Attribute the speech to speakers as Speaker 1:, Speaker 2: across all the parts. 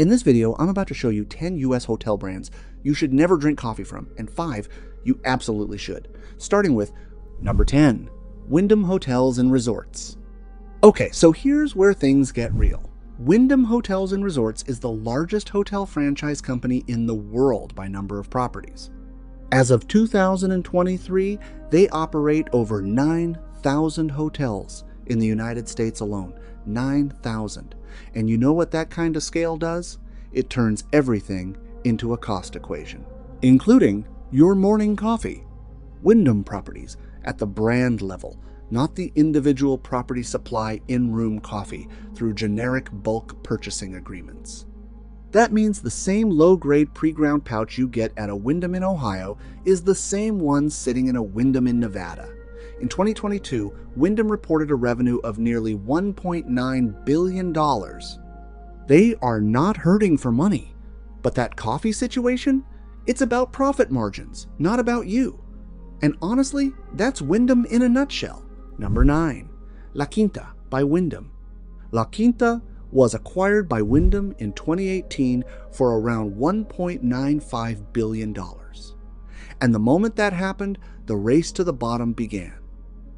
Speaker 1: In this video, I'm about to show you 10 US hotel brands you should never drink coffee from, and 5 you absolutely should. Starting with number 10, Wyndham Hotels and Resorts. Okay, so here's where things get real. Wyndham Hotels and Resorts is the largest hotel franchise company in the world by number of properties. As of 2023, they operate over 9,000 hotels in the United States alone. 9,000. And you know what that kind of scale does? It turns everything into a cost equation, including your morning coffee. Wyndham Properties at the brand level, not the individual property supply in-room coffee through generic bulk purchasing agreements. That means the same low-grade pre-ground pouch you get at a Wyndham in Ohio is the same one sitting in a Wyndham in Nevada. In 2022, Wyndham reported a revenue of nearly $1.9 billion. They are not hurting for money. But that coffee situation? It's about profit margins, not about you. And honestly, that's Wyndham in a nutshell. Number 9. La Quinta by Wyndham. La Quinta was acquired by Wyndham in 2018 for around $1.95 billion. And the moment that happened, the race to the bottom began.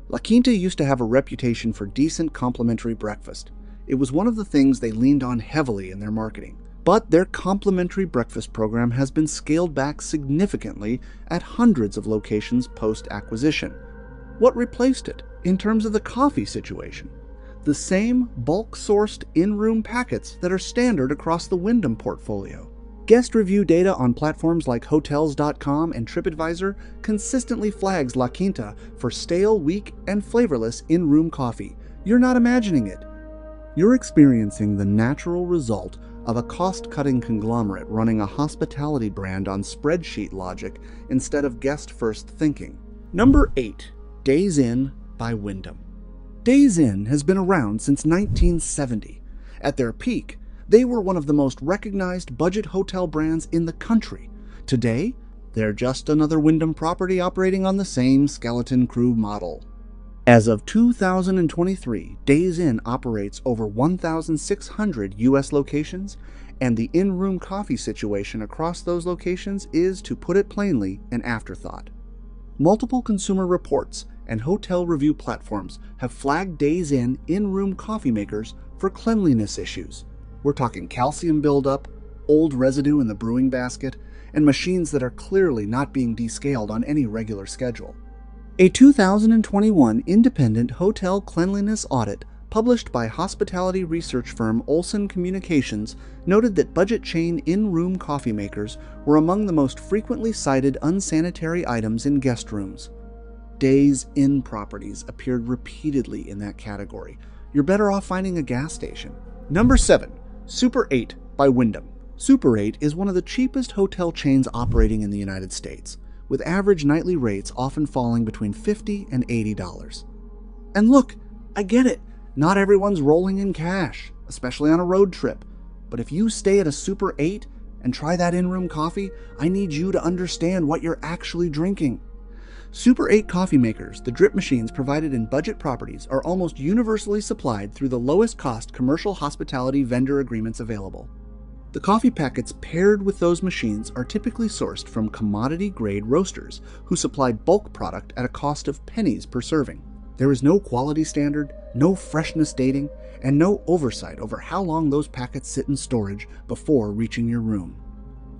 Speaker 1: La Quinta used to have a reputation for decent complimentary breakfast. It was one of the things they leaned on heavily in their marketing. But their complimentary breakfast program has been scaled back significantly at hundreds of locations post-acquisition. What replaced it in terms of the coffee situation? The same bulk-sourced in-room packets that are standard across the Wyndham portfolio. Guest review data on platforms like Hotels.com and TripAdvisor consistently flags La Quinta for stale, weak, and flavorless in-room coffee. You're not imagining it. You're experiencing the natural result of a cost-cutting conglomerate running a hospitality brand on spreadsheet logic instead of guest-first thinking. Number 8. Days Inn by Wyndham. Days Inn has been around since 1970. At their peak, they were one of the most recognized budget hotel brands in the country. Today, they're just another Wyndham property operating on the same skeleton crew model. As of 2023, Days Inn operates over 1,600 U.S. locations, and the in-room coffee situation across those locations is, to put it plainly, an afterthought. Multiple consumer reports and hotel review platforms have flagged Days Inn in-room coffee makers for cleanliness issues. We're talking calcium buildup, old residue in the brewing basket, and machines that are clearly not being descaled on any regular schedule. A 2021 independent hotel cleanliness audit published by hospitality research firm Olson Communications noted that budget chain in-room coffee makers were among the most frequently cited unsanitary items in guest rooms. Days Inn properties appeared repeatedly in that category. You're better off finding a gas station. Number 7. Super 8 by Wyndham. Super 8 is one of the cheapest hotel chains operating in the United States, with average nightly rates often falling between $50 and $80. And look, I get it. Not everyone's rolling in cash, especially on a road trip. But if you stay at a Super 8 and try that in-room coffee, I need you to understand what you're actually drinking. Super 8 coffee makers, the drip machines provided in budget properties, are almost universally supplied through the lowest cost commercial hospitality vendor agreements available. The coffee packets paired with those machines are typically sourced from commodity-grade roasters who supply bulk product at a cost of pennies per serving. There is no quality standard, no freshness dating, and no oversight over how long those packets sit in storage before reaching your room.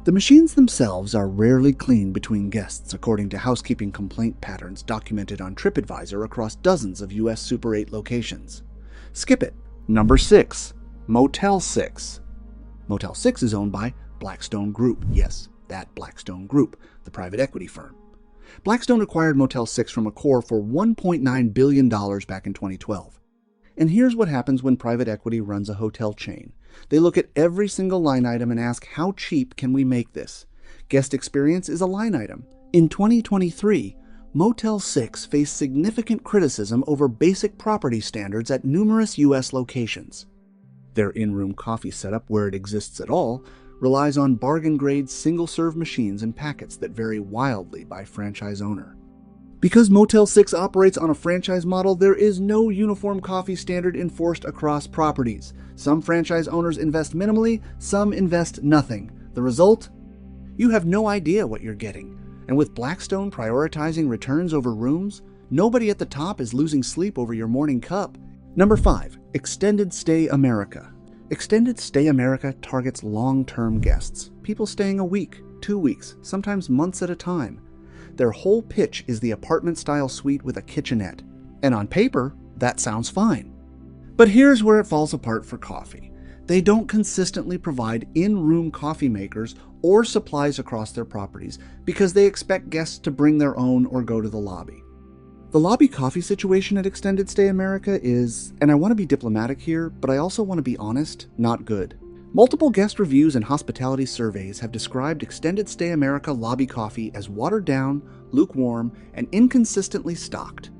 Speaker 1: The machines themselves are rarely cleaned between guests, according to housekeeping complaint patterns documented on TripAdvisor across dozens of US Super 8 locations. Skip it. Number 6. Motel 6. Motel 6 is owned by Blackstone Group. Yes, that Blackstone Group, the private equity firm. Blackstone acquired Motel 6 from Accor for $1.9 billion back in 2012. And here's what happens when private equity runs a hotel chain. They look at every single line item and ask, how cheap can we make this? Guest experience is a line item. In 2023, Motel 6 faced significant criticism over basic property standards at numerous U.S. locations. Their in-room coffee setup, where it exists at all, relies on bargain-grade single-serve machines and packets that vary wildly by franchise owner. Because Motel 6 operates on a franchise model, there is no uniform coffee standard enforced across properties. Some franchise owners invest minimally, some invest nothing. The result? You have no idea what you're getting. And with Blackstone prioritizing returns over rooms, nobody at the top is losing sleep over your morning cup. Number 5. Extended Stay America. Extended Stay America targets long-term guests, people staying a week, 2 weeks, sometimes months at a time. Their whole pitch is the apartment-style suite with a kitchenette. And on paper, that sounds fine. But here's where it falls apart for coffee. They don't consistently provide in-room coffee makers or supplies across their properties because they expect guests to bring their own or go to the lobby. The lobby coffee situation at Extended Stay America is, and I want to be diplomatic here, but I also want to be honest, not good. Multiple guest reviews and hospitality surveys have described Extended Stay America lobby coffee as watered down, lukewarm, and inconsistently stocked.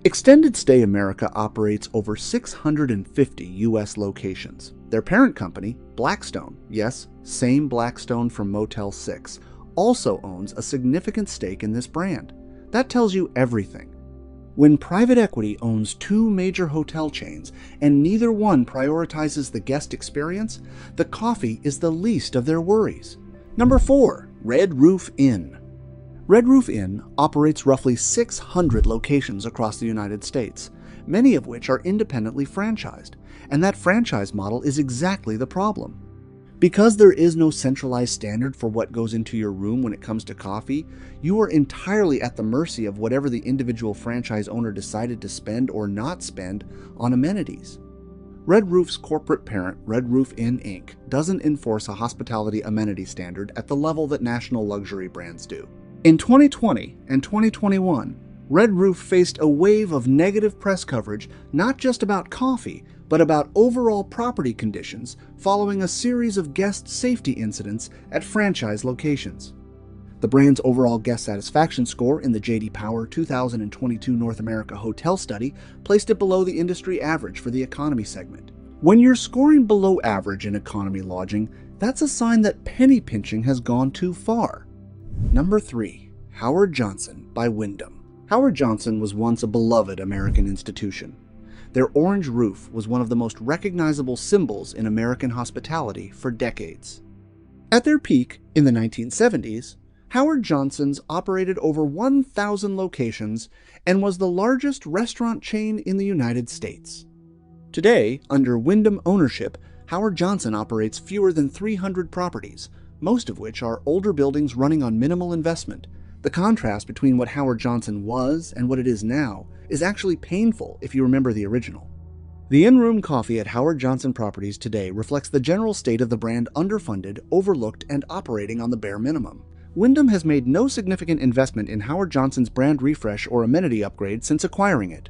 Speaker 1: Extended Stay America operates over 650 U.S. locations. Their parent company, Blackstone, yes, same Blackstone from Motel 6, also owns a significant stake in this brand. That tells you everything. When private equity owns 2 major hotel chains and neither one prioritizes the guest experience, the coffee is the least of their worries. Number 4. Red Roof Inn. Red Roof Inn operates roughly 600 locations across the United States, many of which are independently franchised, and that franchise model is exactly the problem. Because there is no centralized standard for what goes into your room when it comes to coffee, you are entirely at the mercy of whatever the individual franchise owner decided to spend or not spend on amenities. Red Roof's corporate parent, Red Roof Inn Inc., doesn't enforce a hospitality amenity standard at the level that national luxury brands do. In 2020 and 2021, Red Roof faced a wave of negative press coverage not just about coffee, but about overall property conditions following a series of guest safety incidents at franchise locations. The brand's overall guest satisfaction score in the J.D. Power 2022 North America Hotel Study placed it below the industry average for the economy segment. When you're scoring below average in economy lodging, that's a sign that penny pinching has gone too far. Number 3. Howard Johnson by Wyndham. Howard Johnson was once a beloved American institution. Their orange roof was one of the most recognizable symbols in American hospitality for decades. At their peak, in the 1970s, Howard Johnson's operated over 1,000 locations and was the largest restaurant chain in the United States. Today, under Wyndham ownership, Howard Johnson operates fewer than 300 properties, most of which are older buildings running on minimal investment. The contrast between what Howard Johnson was and what it is now is actually painful if you remember the original. The in-room coffee at Howard Johnson properties today reflects the general state of the brand underfunded, overlooked, and operating on the bare minimum. Wyndham has made no significant investment in Howard Johnson's brand refresh or amenity upgrade since acquiring it.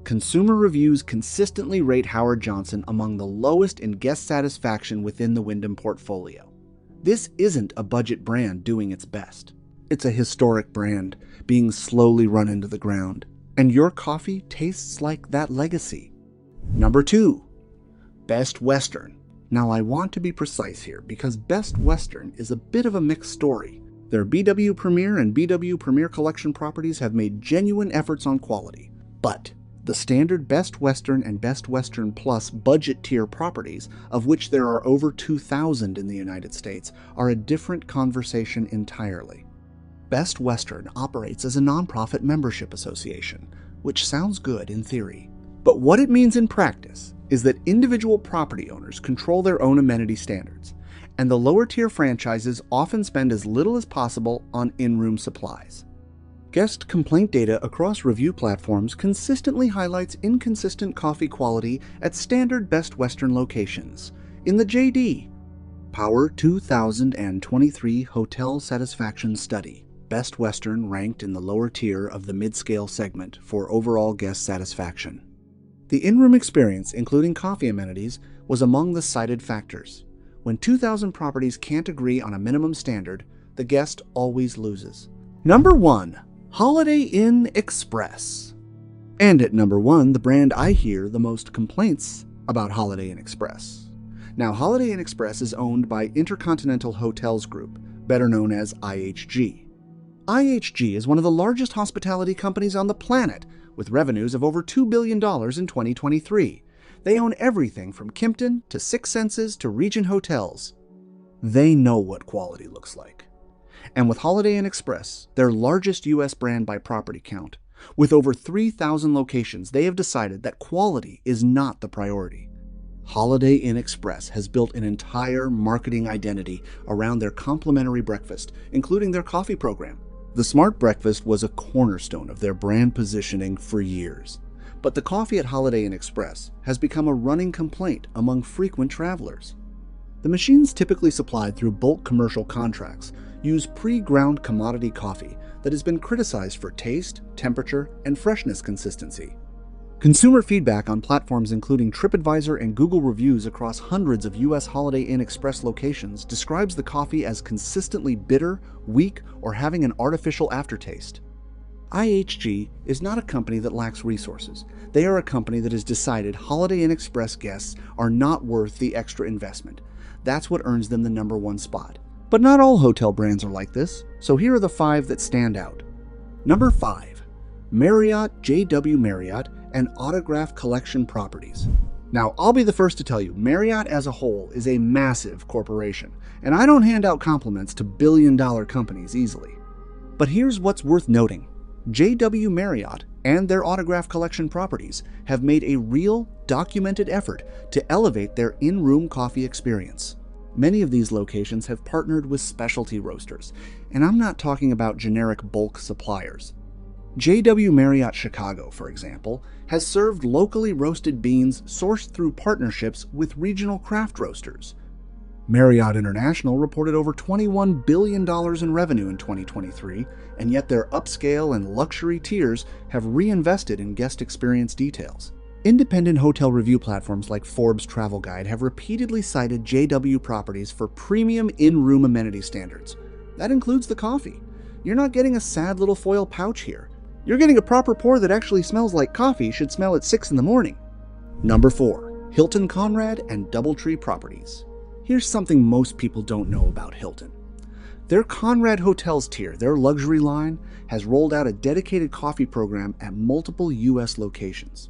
Speaker 1: Consumer reviews consistently rate Howard Johnson among the lowest in guest satisfaction within the Wyndham portfolio. This isn't a budget brand doing its best. It's a historic brand being slowly run into the ground, and your coffee tastes like that legacy. Number 2. Best Western. Now I want to be precise here because Best Western is a bit of a mixed story. Their BW Premier and BW Premier Collection properties have made genuine efforts on quality, but the standard Best Western and Best Western Plus budget tier properties, of which there are over 2,000 in the United States, are a different conversation entirely. Best Western operates as a nonprofit membership association, which sounds good in theory. But what it means in practice is that individual property owners control their own amenity standards, and the lower tier franchises often spend as little as possible on in-room supplies. Guest complaint data across review platforms consistently highlights inconsistent coffee quality at standard Best Western locations. In the J.D. Power 2023 Hotel Satisfaction Study, Best Western ranked in the lower tier of the mid-scale segment for overall guest satisfaction. The in-room experience, including coffee amenities, was among the cited factors. When 2,000 properties can't agree on a minimum standard, the guest always loses. Number 1. Holiday Inn Express. And at number 1, the brand I hear the most complaints about Holiday Inn Express. Now, Holiday Inn Express is owned by Intercontinental Hotels Group, better known as IHG. IHG is one of the largest hospitality companies on the planet, with revenues of over $2 billion in 2023. They own everything from Kimpton to Six Senses to Regent Hotels. They know what quality looks like. And with Holiday Inn Express, their largest U.S. brand by property count, with over 3,000 locations, they have decided that quality is not the priority. Holiday Inn Express has built an entire marketing identity around their complimentary breakfast, including their coffee program. The Smart Breakfast was a cornerstone of their brand positioning for years. But the coffee at Holiday Inn Express has become a running complaint among frequent travelers. The machines typically supplied through bulk commercial contracts use pre-ground commodity coffee that has been criticized for taste, temperature, and freshness consistency. Consumer feedback on platforms including TripAdvisor and Google reviews across hundreds of U.S. Holiday Inn Express locations describes the coffee as consistently bitter, weak, or having an artificial aftertaste. IHG is not a company that lacks resources. They are a company that has decided Holiday Inn Express guests are not worth the extra investment. That's what earns them the #1 spot. But not all hotel brands are like this, so here are the 5 that stand out. Number 5. Marriott, JW Marriott, and Autograph Collection Properties. Now, I'll be the first to tell you, Marriott as a whole is a massive corporation, and I don't hand out compliments to billion-dollar companies easily. But here's what's worth noting. JW Marriott and their Autograph Collection Properties have made a real, documented effort to elevate their in-room coffee experience. Many of these locations have partnered with specialty roasters, and I'm not talking about generic bulk suppliers. JW Marriott Chicago, for example, has served locally roasted beans sourced through partnerships with regional craft roasters. Marriott International reported over $21 billion in revenue in 2023, and yet their upscale and luxury tiers have reinvested in guest experience details. Independent hotel review platforms like Forbes Travel Guide have repeatedly cited JW properties for premium in-room amenity standards. That includes the coffee. You're not getting a sad little foil pouch here. You're getting a proper pour that actually smells like coffee should smell at 6 in the morning. Number 4. Hilton Conrad and DoubleTree Properties. Here's something most people don't know about Hilton. Their Conrad Hotels tier, their luxury line, has rolled out a dedicated coffee program at multiple U.S. locations.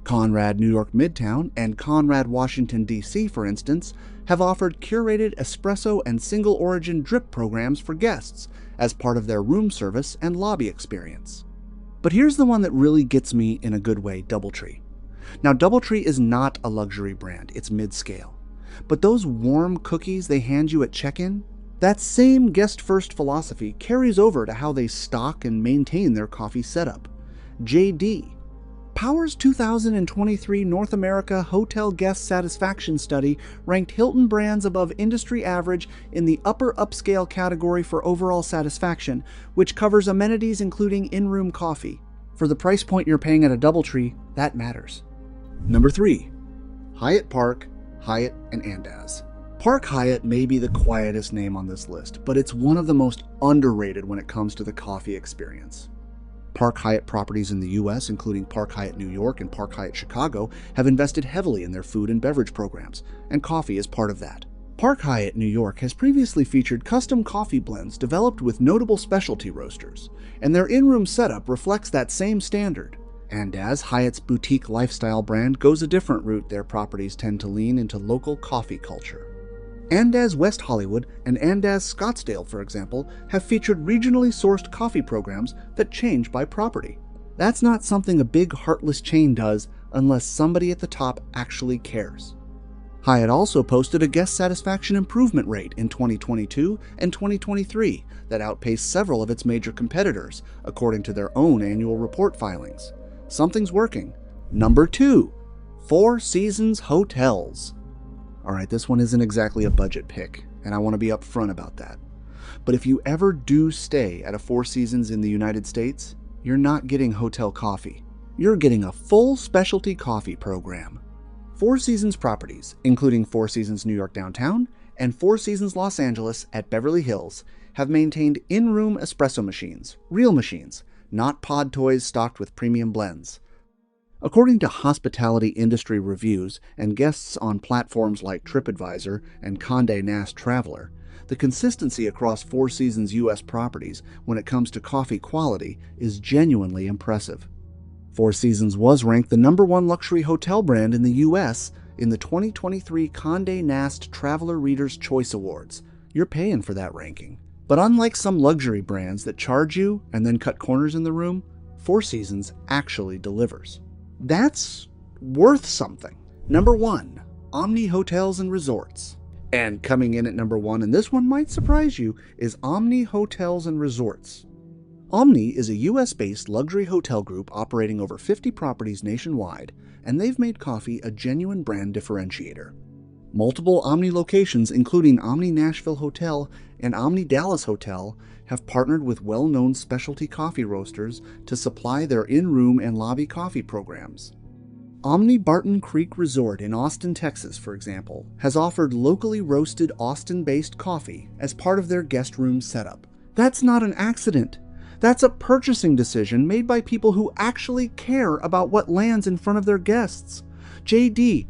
Speaker 1: Conrad New York Midtown and Conrad Washington, D.C., for instance, have offered curated espresso and single-origin drip programs for guests as part of their room service and lobby experience. But here's the one that really gets me in a good way, DoubleTree. Now, DoubleTree is not a luxury brand, it's mid-scale. But those warm cookies they hand you at check-in, that same guest-first philosophy carries over to how they stock and maintain their coffee setup. JD. Power's 2023 North America Hotel Guest Satisfaction Study ranked Hilton brands above industry average in the upper upscale category for overall satisfaction, which covers amenities including in-room coffee. For the price point you're paying at a DoubleTree, that matters. Number 3. Hyatt Park, Hyatt, and Andaz. Park Hyatt may be the quietest name on this list, but it's one of the most underrated when it comes to the coffee experience. Park Hyatt properties in the U.S., including Park Hyatt New York and Park Hyatt Chicago, have invested heavily in their food and beverage programs, and coffee is part of that. Park Hyatt New York has previously featured custom coffee blends developed with notable specialty roasters, and their in-room setup reflects that same standard. Andaz, Hyatt's boutique lifestyle brand, goes a different route. Their properties tend to lean into local coffee culture. Andaz West Hollywood and Andaz Scottsdale, for example, have featured regionally sourced coffee programs that change by property. That's not something a big heartless chain does unless somebody at the top actually cares. Hyatt also posted a guest satisfaction improvement rate in 2022 and 2023 that outpaced several of its major competitors, according to their own annual report filings. Something's working. Number 2. Four Seasons Hotels. Alright, this one isn't exactly a budget pick, and I want to be upfront about that. But if you ever do stay at a Four Seasons in the United States, you're not getting hotel coffee. You're getting a full specialty coffee program. Four Seasons properties, including Four Seasons New York Downtown and Four Seasons Los Angeles at Beverly Hills, have maintained in-room espresso machines, real machines, not pod toys stocked with premium blends. According to hospitality industry reviews and guests on platforms like TripAdvisor and Condé Nast Traveler, The consistency across Four Seasons U.S. properties when it comes to coffee quality is genuinely impressive. Four Seasons was ranked the #1 luxury hotel brand in the U.S. in the 2023 Condé Nast Traveler Reader's Choice Awards. You're paying for that ranking. But unlike some luxury brands that charge you and then cut corners in the room, Four Seasons actually delivers. That's worth something. Number 1. Omni Hotels and Resorts. And coming in at number 1, and this one might surprise you, is Omni Hotels and Resorts. Omni is a US-based luxury hotel group operating over 50 properties nationwide, and they've made coffee a genuine brand differentiator. Multiple Omni locations, including Omni Nashville Hotel and Omni Dallas Hotel, have partnered with well-known specialty coffee roasters to supply their in-room and lobby coffee programs. Omni Barton Creek Resort in Austin, Texas, for example, has offered locally roasted Austin-based coffee as part of their guest room setup. That's not an accident. That's a purchasing decision made by people who actually care about what lands in front of their guests. JD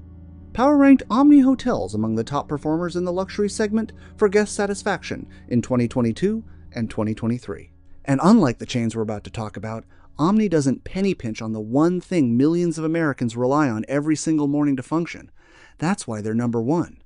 Speaker 1: Power ranked Omni Hotels among the top performers in the luxury segment for guest satisfaction in 2022 and 2023. And unlike the chains we're about to talk about, Omni doesn't penny pinch on the one thing millions of Americans rely on every single morning to function. That's why they're number 1.